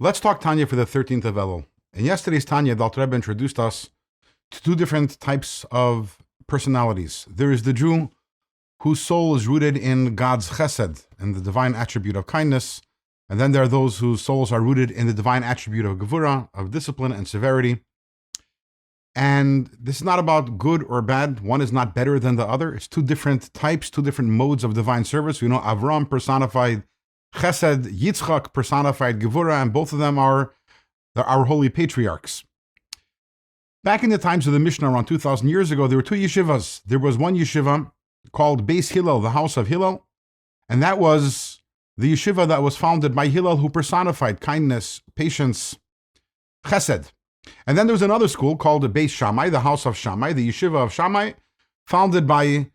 Let's talk Tanya for the 13th of Elul. In yesterday's Tanya, the Alter Rebbe introduced us to two different types of personalities. There is the Jew whose soul is rooted in God's chesed, and the divine attribute of kindness. And then there are those whose souls are rooted in the divine attribute of gevura, of discipline and severity. And this is not about good or bad. One is not better than the other. It's two different types, two different modes of divine service. We know Avram personified chesed, Yitzchak personified gevura, and both of them are our holy patriarchs. Back in the times of the Mishnah, around 2,000 years ago, there were two yeshivas. There was one yeshiva called Beis Hillel, the house of Hillel, and that was the yeshiva that was founded by Hillel, who personified kindness, patience, chesed. And then there was another school called the Beis Shammai, the house of Shammai, the yeshiva of Shammai, founded by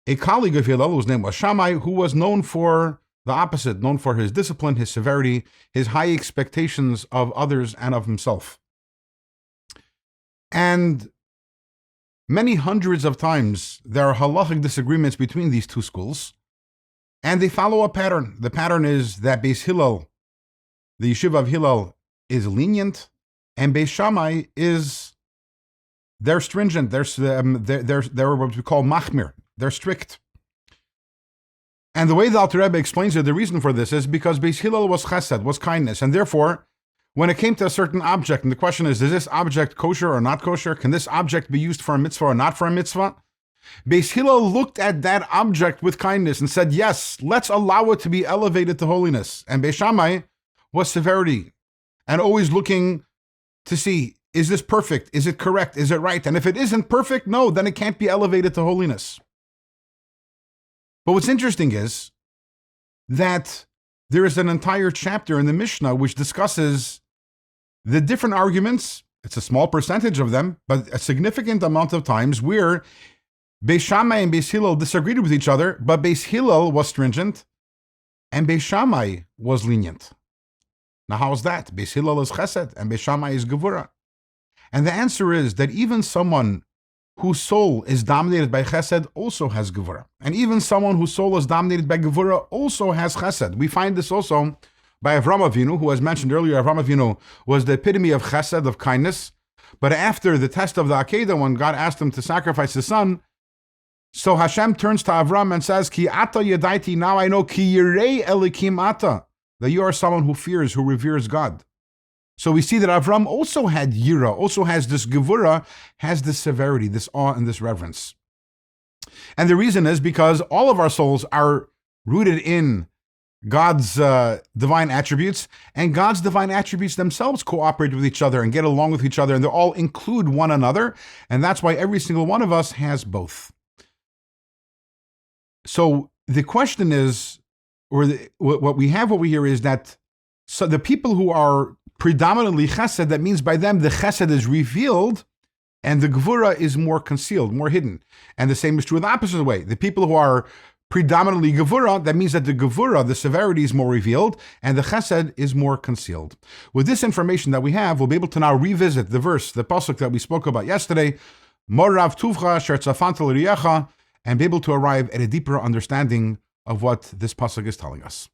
a colleague of Hillel, whose name was Shammai, who was known for the opposite, known for his discipline, his severity, his high expectations of others and of himself. And many hundreds of times, there are halachic disagreements between these two schools, and they follow a pattern. The pattern is that Beis Hillel, the yeshiva of Hillel, is lenient, and Beis Shammai they're stringent. They're what we call machmir. They're strict. And the way the Alter Rebbe explains it, the reason for this is because Beis Hillel was chesed, was kindness, and therefore, when it came to a certain object, and the question is this object kosher or not kosher? Can this object be used for a mitzvah or not for a mitzvah? Beis Hillel looked at that object with kindness and said, yes, let's allow it to be elevated to holiness. And Beis Shammai was severity, and always looking to see, is this perfect? Is it correct? Is it right? And if it isn't perfect, no, then it can't be elevated to holiness. But what's interesting is that there is an entire chapter in the Mishnah which discusses the different arguments. It's a small percentage of them, but a significant amount of times where Beis Shammai and Beis Hillel disagreed with each other, but Beis Hillel was stringent and Beis Shammai was lenient. Now, how is that? Beis Hillel is chesed and Beis Shammai is gevura. And the answer is that even someone whose soul is dominated by chesed also has gevura. And even someone whose soul is dominated by gevura also has chesed. We find this also by Avram Avinu, who, as mentioned earlier, Avram Avinu was the epitome of chesed, of kindness. But after the test of the Akedah, when God asked him to sacrifice his son, so Hashem turns to Avram and says, Ki ata yadaiti, now I know, ki yirei elikim ata, that you are someone who fears, who reveres God. So we see that Avram also had yira, also has this gevura, has this severity, this awe and this reverence. And the reason is because all of our souls are rooted in God's divine attributes, and God's divine attributes themselves cooperate with each other and get along with each other, and they all include one another, and that's why every single one of us has both. So the question is, what we have over here is that so the people who are predominantly chesed, that means by them the chesed is revealed and the gevura is more concealed, more hidden. And the same is true in the opposite way. The people who are predominantly gevura, that means that the gevura, the severity, is more revealed and the chesed is more concealed. With this information that we have, we'll be able to now revisit the verse, the pasuk that we spoke about yesterday, Morav tuvcha sher tzafanta l'riyecha, and be able to arrive at a deeper understanding of what this pasuk is telling us.